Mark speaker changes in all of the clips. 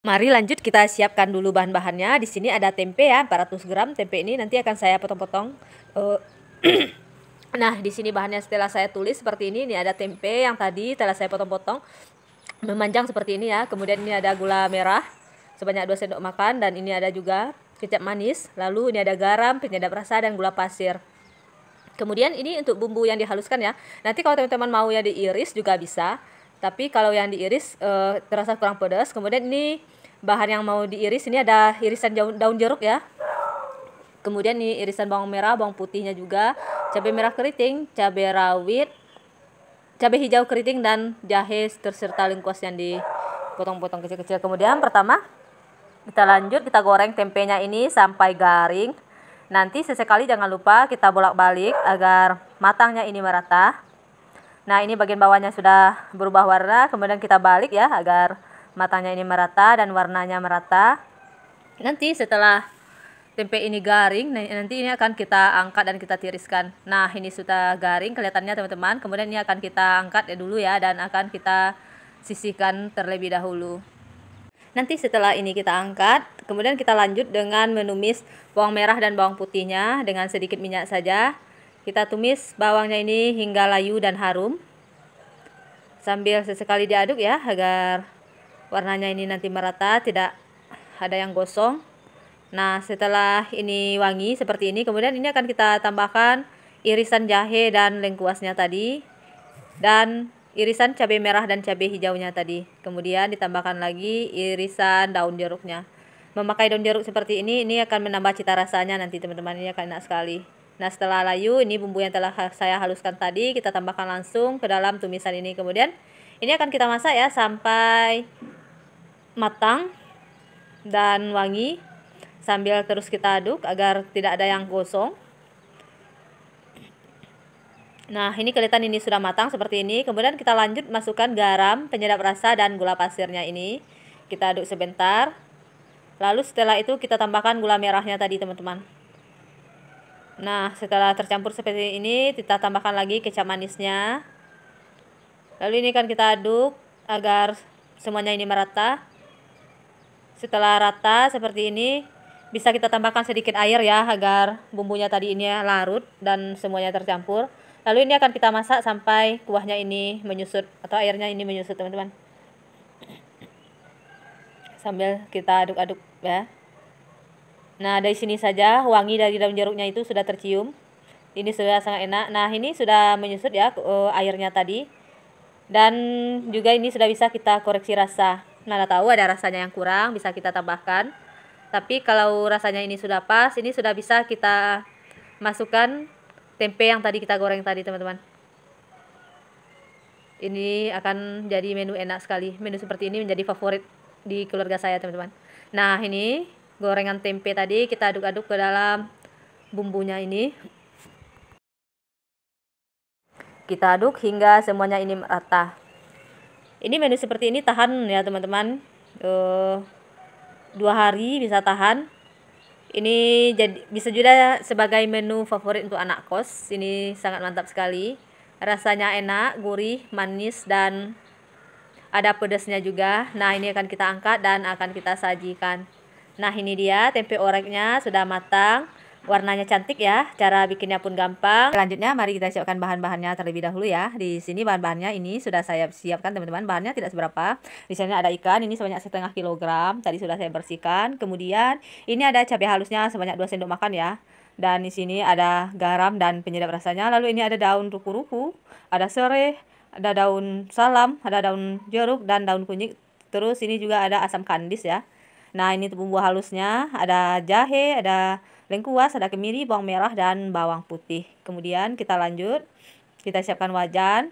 Speaker 1: Mari lanjut, kita siapkan dulu bahan-bahannya. Di sini ada tempe ya, 400 gram. Tempe ini nanti akan saya potong-potong. Nah, di sini bahannya setelah saya tulis seperti ini. Ini ada tempe yang tadi telah saya potong-potong memanjang seperti ini ya. Kemudian ini ada gula merah sebanyak 2 sendok makan, dan ini ada juga kecap manis. Lalu ini ada garam, penyedap rasa, dan gula pasir. Kemudian ini untuk bumbu yang dihaluskan ya. Nanti kalau teman-teman mau yang diiris juga bisa. Tapi kalau yang diiris terasa kurang pedas. Kemudian ini bahan yang mau diiris, ini ada irisan daun jeruk ya. Kemudian ini irisan bawang merah, bawang putihnya juga, cabai merah keriting, cabai rawit, cabai hijau keriting, dan jahe serta lengkuas yang dipotong-potong kecil-kecil. Kemudian pertama kita lanjut, kita goreng tempenya ini sampai garing. Nanti sesekali jangan lupa kita bolak-balik agar matangnya ini merata. Nah, ini bagian bawahnya sudah berubah warna, kemudian kita balik ya agar matangnya ini merata dan warnanya merata. Nanti setelah tempe ini garing, nanti ini akan kita angkat dan kita tiriskan. Nah, ini sudah garing kelihatannya teman-teman. Kemudian ini akan kita angkat dulu ya, dan akan kita sisihkan terlebih dahulu. Nanti setelah ini kita angkat, kemudian kita lanjut dengan menumis bawang merah dan bawang putihnya dengan sedikit minyak saja. Kita tumis bawangnya ini hingga layu dan harum, sambil sesekali diaduk ya agar warnanya ini nanti merata, tidak ada yang gosong. Nah, setelah ini wangi seperti ini, kemudian ini akan kita tambahkan irisan jahe dan lengkuasnya tadi, dan irisan cabai merah dan cabai hijaunya tadi. Kemudian ditambahkan lagi irisan daun jeruknya. Memakai daun jeruk seperti ini akan menambah cita rasanya nanti teman-teman, ini akan enak sekali. Nah, setelah layu, ini bumbu yang telah saya haluskan tadi kita tambahkan langsung ke dalam tumisan ini. Kemudian ini akan kita masak ya sampai matang dan wangi, sambil terus kita aduk agar tidak ada yang gosong. Nah, ini kelihatan ini sudah matang seperti ini. Kemudian kita lanjut masukkan garam, penyedap rasa, dan gula pasirnya ini. Kita aduk sebentar. Lalu setelah itu kita tambahkan gula merahnya tadi teman-teman. Nah, setelah tercampur seperti ini, kita tambahkan lagi kecap manisnya. Lalu ini kan kita aduk agar semuanya ini merata. Setelah rata seperti ini, bisa kita tambahkan sedikit air ya agar bumbunya tadi ini larut dan semuanya tercampur. Lalu ini akan kita masak sampai kuahnya ini menyusut atau airnya ini menyusut teman-teman. Sambil kita aduk-aduk ya. Nah, dari sini saja wangi dari daun jeruknya itu sudah tercium. Ini sudah sangat enak. Nah, ini sudah menyusut ya airnya tadi. Dan juga ini sudah bisa kita koreksi rasa. Mana tahu ada rasanya yang kurang, bisa kita tambahkan. Tapi kalau rasanya ini sudah pas, ini sudah bisa kita masukkan tempe yang tadi kita goreng tadi teman-teman. Ini akan jadi menu enak sekali. Menu seperti ini menjadi favorit di keluarga saya teman-teman. Nah, ini gorengan tempe tadi kita aduk-aduk ke dalam bumbunya ini. Kita aduk hingga semuanya ini merata. Ini menu seperti ini tahan ya teman-teman, 2 hari bisa tahan. Ini bisa juga sebagai menu favorit untuk anak kos. Ini sangat mantap sekali. Rasanya enak, gurih, manis, dan ada pedasnya juga. Nah, ini akan kita angkat dan akan kita sajikan. Nah, ini dia tempe oreknya sudah matang. Warnanya cantik ya. Cara bikinnya pun gampang. Selanjutnya mari kita siapkan bahan-bahannya terlebih dahulu ya. Di sini bahan-bahannya ini sudah saya siapkan teman-teman. Bahannya tidak seberapa. Di sini ada ikan ini sebanyak setengah kilogram. Tadi sudah saya bersihkan. Kemudian ini ada cabai halusnya sebanyak 2 sendok makan ya. Dan di sini ada garam dan penyedap rasanya. Lalu ini ada daun ruku-ruku, ada serai, ada daun salam, ada daun jeruk, dan daun kunyit. Terus ini juga ada asam kandis ya. Nah, ini bumbu halusnya, ada jahe, ada lengkuas, ada kemiri, bawang merah, dan bawang putih. Kemudian kita lanjut, kita siapkan wajan.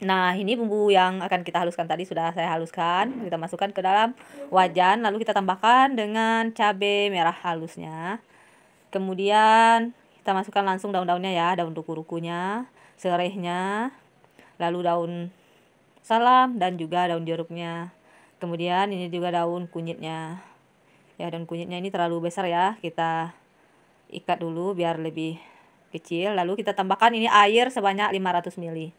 Speaker 1: Nah, ini bumbu yang akan kita haluskan tadi sudah saya haluskan. Kita masukkan ke dalam wajan, lalu kita tambahkan dengan cabai merah halusnya. Kemudian kita masukkan langsung daun-daunnya ya, daun ruku-rukunya, serehnya, lalu daun salam, dan juga daun jeruknya. Kemudian ini juga daun kunyitnya. Ya, daun kunyitnya ini terlalu besar ya, kita ikat dulu biar lebih kecil. Lalu kita tambahkan ini air sebanyak 500 ml.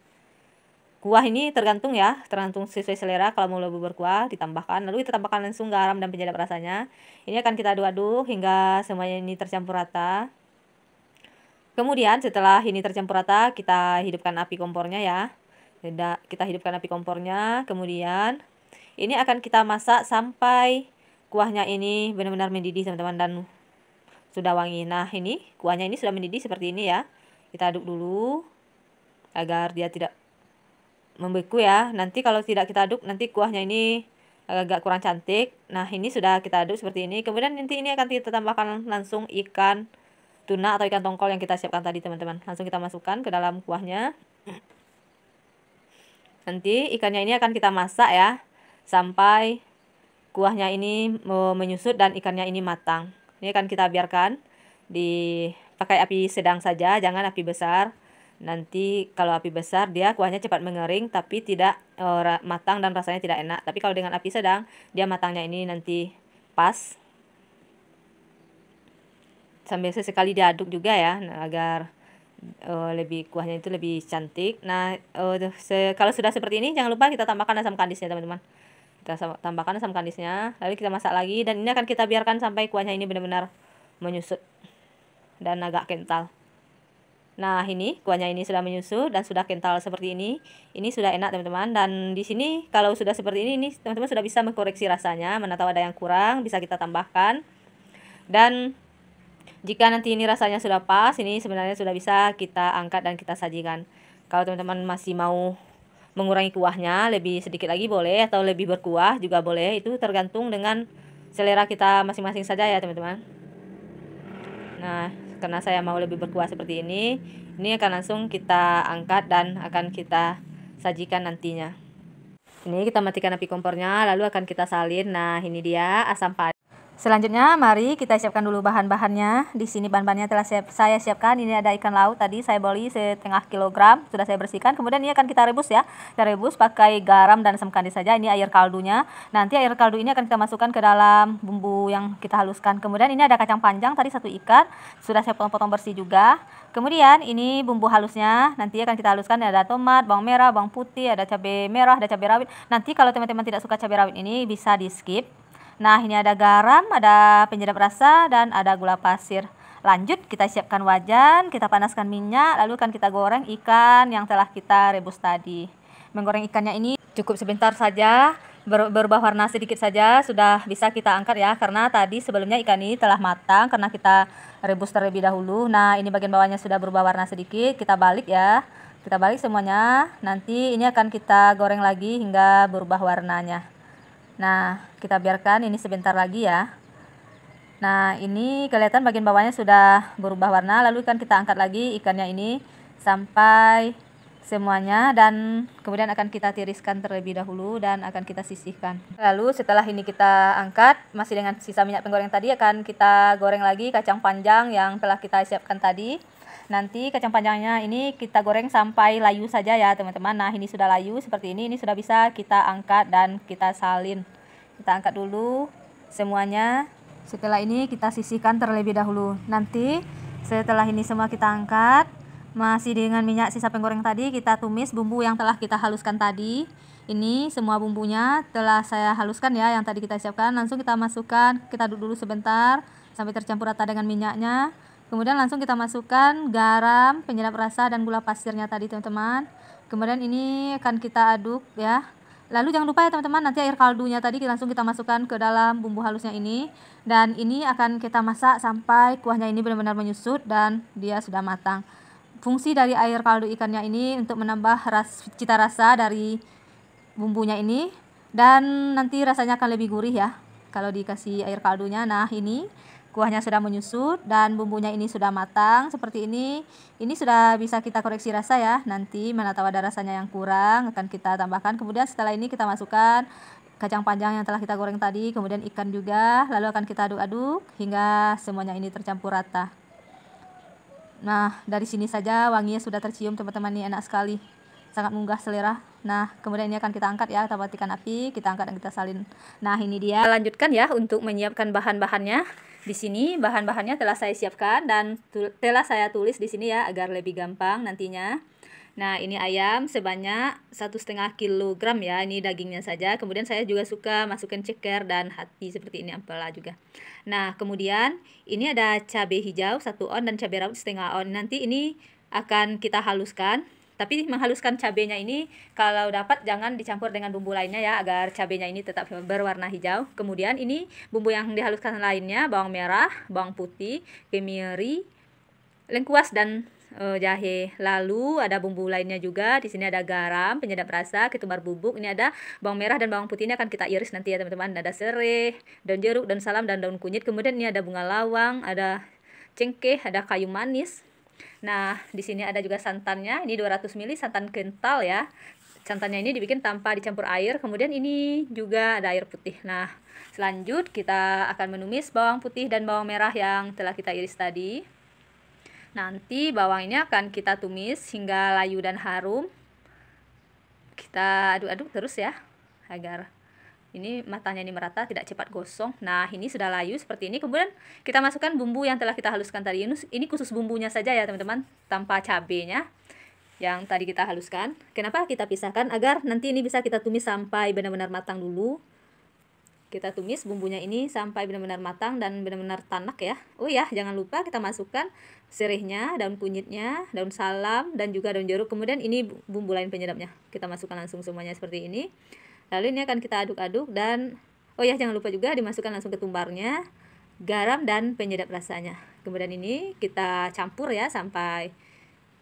Speaker 1: kuah ini tergantung ya, tergantung sesuai selera. Kalau mau lebih berkuah ditambahkan, lalu kita tambahkan langsung garam dan penyedap rasanya. Ini akan kita aduk-aduk hingga semuanya ini tercampur rata. Kemudian setelah ini tercampur rata, kita hidupkan api kompornya ya. Kita hidupkan api kompornya, kemudian ini akan kita masak sampai kuahnya ini benar-benar mendidih teman-teman dan sudah wangi. Nah ini kuahnya ini sudah mendidih seperti ini ya. Kita aduk dulu agar dia tidak membeku ya. Nanti kalau tidak kita aduk, nanti kuahnya ini agak kurang cantik. Nah ini sudah kita aduk seperti ini. Kemudian nanti ini akan kita tambahkan langsung ikan tuna atau ikan tongkol yang kita siapkan tadi teman-teman. Langsung kita masukkan ke dalam kuahnya. Nanti ikannya ini akan kita masak ya sampai kuahnya ini menyusut dan ikannya ini matang. Ini akan kita biarkan pakai api sedang saja, jangan api besar. Nanti kalau api besar dia kuahnya cepat mengering tapi tidak matang dan rasanya tidak enak. Tapi kalau dengan api sedang dia matangnya ini nanti pas. Sambil sesekali diaduk juga ya, agar kuahnya itu lebih cantik. Nah kalau sudah seperti ini jangan lupa kita tambahkan asam kandisnya teman-teman. Kita tambahkan asam kandisnya, lalu kita masak lagi dan ini akan kita biarkan sampai kuahnya ini benar-benar menyusut dan agak kental. Nah ini kuahnya ini sudah menyusut dan sudah kental seperti ini. Ini sudah enak teman-teman. Dan di sini kalau sudah seperti ini teman-teman sudah bisa mengkoreksi rasanya. Mana tahu ada yang kurang bisa kita tambahkan. Dan jika nanti ini rasanya sudah pas, ini sebenarnya sudah bisa kita angkat dan kita sajikan. Kalau teman-teman masih mau mengurangi kuahnya lebih sedikit lagi boleh, atau lebih berkuah juga boleh. Itu tergantung dengan selera kita masing-masing saja ya teman-teman. Nah karena saya mau lebih berkuah seperti ini akan langsung kita angkat dan akan kita sajikan nantinya. Ini kita matikan api kompornya, lalu akan kita salin. Nah ini dia asam padi. Selanjutnya mari kita siapkan dulu bahan-bahannya. Di sini bahan-bahannya telah saya siapkan. Ini ada ikan laut tadi saya beli setengah kilogram, sudah saya bersihkan. Kemudian ini akan kita rebus ya. Kita rebus pakai garam dan asam kandis saja. Ini air kaldunya. Nanti air kaldu ini akan kita masukkan ke dalam bumbu yang kita haluskan. Kemudian ini ada kacang panjang tadi 1 ikat, sudah saya potong-potong bersih juga. Kemudian ini bumbu halusnya. Nanti akan kita haluskan, ada tomat, bawang merah, bawang putih, ada cabai merah, ada cabai rawit. Nanti kalau teman-teman tidak suka cabai rawit ini bisa di skip. Nah ini ada garam, ada penyedap rasa, dan ada gula pasir. Lanjut kita siapkan wajan, kita panaskan minyak, lalu akan kita goreng ikan yang telah kita rebus tadi. Menggoreng ikannya ini cukup sebentar saja, berubah warna sedikit saja sudah bisa kita angkat ya. Karena tadi sebelumnya ikan ini telah matang karena kita rebus terlebih dahulu. Nah ini bagian bawahnya sudah berubah warna sedikit, kita balik ya. Kita balik semuanya, nanti ini akan kita goreng lagi hingga berubah warnanya. Nah kita biarkan ini sebentar lagi ya. Nah ini kelihatan bagian bawahnya sudah berubah warna, lalu akan kita angkat lagi ikannya ini sampai semuanya, dan kemudian akan kita tiriskan terlebih dahulu dan akan kita sisihkan. Lalu setelah ini kita angkat, masih dengan sisa minyak penggoreng tadi, akan kita goreng lagi kacang panjang yang telah kita siapkan tadi. Nanti kacang panjangnya ini kita goreng sampai layu saja ya teman-teman. Nah ini sudah layu seperti ini sudah bisa kita angkat dan kita salin. Kita angkat dulu semuanya. Setelah ini kita sisihkan terlebih dahulu. Nanti setelah ini semua kita angkat, masih dengan minyak sisa penggoreng tadi, kita tumis bumbu yang telah kita haluskan tadi. Ini semua bumbunya telah saya haluskan ya, yang tadi kita siapkan. Langsung kita masukkan, kita aduk dulu sebentar sampai tercampur rata dengan minyaknya. Kemudian langsung kita masukkan garam, penyedap rasa, dan gula pasirnya tadi teman-teman. Kemudian ini akan kita aduk ya. Lalu jangan lupa ya teman-teman, nanti air kaldunya tadi langsung kita masukkan ke dalam bumbu halusnya ini. Dan ini akan kita masak sampai kuahnya ini benar-benar menyusut dan dia sudah matang. Fungsi dari air kaldu ikannya ini untuk menambah cita rasa dari bumbunya ini. Dan nanti rasanya akan lebih gurih ya kalau dikasih air kaldunya. Nah ini kuahnya sudah menyusut dan bumbunya ini sudah matang seperti ini. Ini sudah bisa kita koreksi rasa ya. Nanti mana tahu ada rasanya yang kurang akan kita tambahkan. Kemudian setelah ini kita masukkan kacang panjang yang telah kita goreng tadi, kemudian ikan juga. Lalu akan kita aduk-aduk hingga semuanya ini tercampur rata. Nah dari sini saja wanginya sudah tercium teman-teman, ini enak sekali, sangat menggugah selera. Nah kemudian ini akan kita angkat ya, kita matikan api, kita angkat dan kita salin. Nah ini dia. Lanjutkan ya untuk menyiapkan bahan-bahannya. Di sini bahan-bahannya telah saya siapkan dan telah saya tulis di sini ya agar lebih gampang nantinya. Nah, ini ayam sebanyak 1,5 kilogram ya, ini dagingnya saja. Kemudian saya juga suka masukkan ceker dan hati seperti ini, ampela juga. Nah, kemudian ini ada cabai hijau 1 on dan cabai rawit setengah on. Nanti ini akan kita haluskan. Tapi menghaluskan cabenya ini kalau dapat jangan dicampur dengan bumbu lainnya ya, agar cabenya ini tetap berwarna hijau. Kemudian ini bumbu yang dihaluskan lainnya, bawang merah, bawang putih, kemiri, lengkuas dan jahe. Lalu ada bumbu lainnya juga. Di sini ada garam, penyedap rasa, ketumbar bubuk. Ini ada bawang merah dan bawang putih, ini akan kita iris nanti ya teman-teman. Ada serai, daun jeruk, daun salam dan daun kunyit. Kemudian ini ada bunga lawang, ada cengkeh, ada kayu manis. Nah, di sini ada juga santannya. Ini 200 ml santan kental ya. Santannya ini dibikin tanpa dicampur air. Kemudian ini juga ada air putih. Nah, selanjut kita akan menumis bawang putih dan bawang merah yang telah kita iris tadi. Nanti bawang ini akan kita tumis hingga layu dan harum. Kita aduk-aduk terus ya, agar ini matanya ini merata, tidak cepat gosong. Nah, ini sudah layu seperti ini. Kemudian kita masukkan bumbu yang telah kita haluskan tadi. Ini khusus bumbunya saja ya teman-teman, tanpa cabenya yang tadi kita haluskan. Kenapa kita pisahkan? Agar nanti ini bisa kita tumis sampai benar-benar matang dulu. Kita tumis bumbunya ini sampai benar-benar matang dan benar-benar tanak ya. Oh ya, jangan lupa kita masukkan serihnya, daun kunyitnya, daun salam, dan juga daun jeruk. Kemudian ini bumbu lain penyedapnya. Kita masukkan langsung semuanya seperti ini. Lalu ini akan kita aduk-aduk dan oh ya, jangan lupa juga dimasukkan langsung ketumbarnya, garam dan penyedap rasanya. Kemudian ini kita campur ya sampai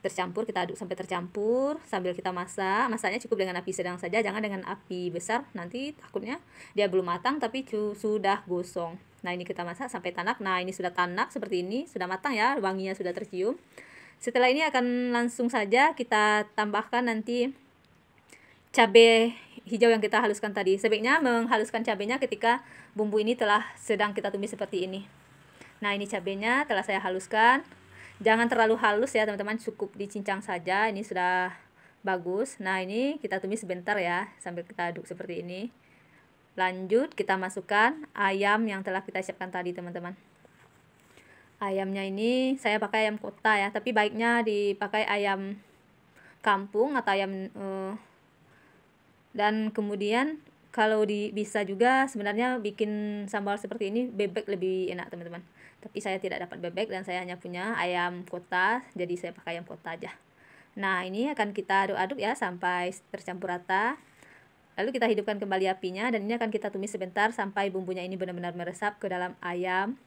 Speaker 1: tercampur, kita aduk sampai tercampur sambil kita masak. Masaknya cukup dengan api sedang saja, jangan dengan api besar, nanti takutnya dia belum matang tapi sudah gosong. Nah, ini kita masak sampai tanak. Nah, ini sudah tanak seperti ini, sudah matang ya, wanginya sudah tercium. Setelah ini akan langsung saja kita tambahkan nanti cabai hijau yang kita haluskan tadi. Sebaiknya menghaluskan cabenya ketika bumbu ini telah sedang kita tumis seperti ini. Nah, ini cabenya telah saya haluskan. Jangan terlalu halus ya teman-teman, cukup dicincang saja. Ini sudah bagus. Nah, ini kita tumis sebentar ya, sambil kita aduk seperti ini. Lanjut kita masukkan ayam yang telah kita siapkan tadi teman-teman. Ayamnya ini saya pakai ayam kota ya, tapi baiknya dipakai ayam kampung atau ayam dan kemudian kalau bisa juga sebenarnya bikin sambal seperti ini bebek lebih enak teman-teman. Tapi saya tidak dapat bebek dan saya hanya punya ayam kota, jadi saya pakai ayam kota aja. Nah, ini akan kita aduk-aduk ya sampai tercampur rata. Lalu kita hidupkan kembali apinya dan ini akan kita tumis sebentar sampai bumbunya ini benar-benar meresap ke dalam ayam.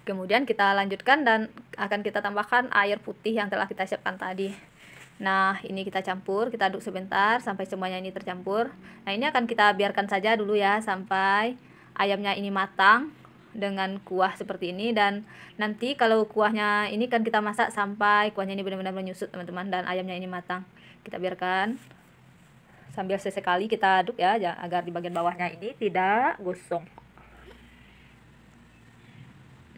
Speaker 1: Kemudian kita lanjutkan dan akan kita tambahkan air putih yang telah kita siapkan tadi. Nah, ini kita campur, kita aduk sebentar sampai semuanya ini tercampur. Nah, ini akan kita biarkan saja dulu ya sampai ayamnya ini matang dengan kuah seperti ini. Dan nanti kalau kuahnya ini kan kita masak sampai kuahnya ini benar-benar menyusut teman-teman dan ayamnya ini matang. Kita biarkan sambil sesekali kita aduk ya, agar di bagian bawahnya ini tidak gosong.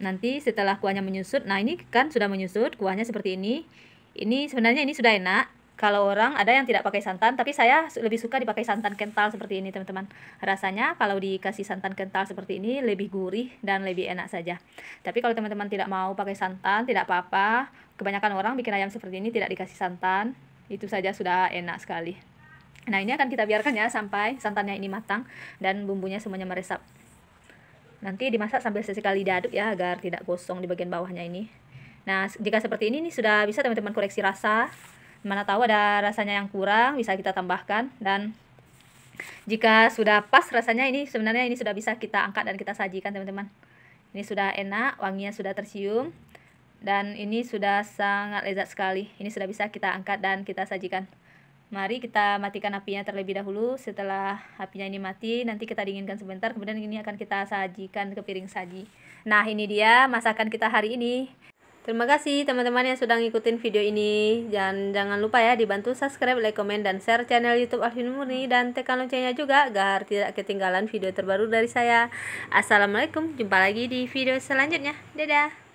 Speaker 1: Nanti setelah kuahnya menyusut, nah ini kan sudah menyusut kuahnya seperti ini. Ini sebenarnya ini sudah enak. Kalau orang ada yang tidak pakai santan, tapi saya lebih suka dipakai santan kental seperti ini teman-teman. Rasanya kalau dikasih santan kental seperti ini lebih gurih dan lebih enak saja. Tapi kalau teman-teman tidak mau pakai santan, tidak apa-apa. Kebanyakan orang bikin ayam seperti ini tidak dikasih santan. Itu saja sudah enak sekali. Nah, ini akan kita biarkan ya sampai santannya ini matang dan bumbunya semuanya meresap. Nanti dimasak sambil sesekali diaduk ya, agar tidak gosong di bagian bawahnya ini. Nah, jika seperti ini sudah bisa teman-teman koreksi rasa. Mana tahu ada rasanya yang kurang, bisa kita tambahkan. Dan jika sudah pas rasanya, ini sebenarnya ini sudah bisa kita angkat dan kita sajikan teman-teman. Ini sudah enak, wanginya sudah tercium. Dan ini sudah sangat lezat sekali. Ini sudah bisa kita angkat dan kita sajikan. Mari kita matikan apinya terlebih dahulu. Setelah apinya ini mati, nanti kita dinginkan sebentar. Kemudian ini akan kita sajikan ke piring saji. Nah, ini dia masakan kita hari ini. Terima kasih teman-teman yang sudah ngikutin video ini. Jangan lupa ya dibantu subscribe, like, komen, dan share channel YouTube Alvin Murni. Dan tekan loncengnya juga agar tidak ketinggalan video terbaru dari saya. Assalamualaikum, jumpa lagi di video selanjutnya. Dadah.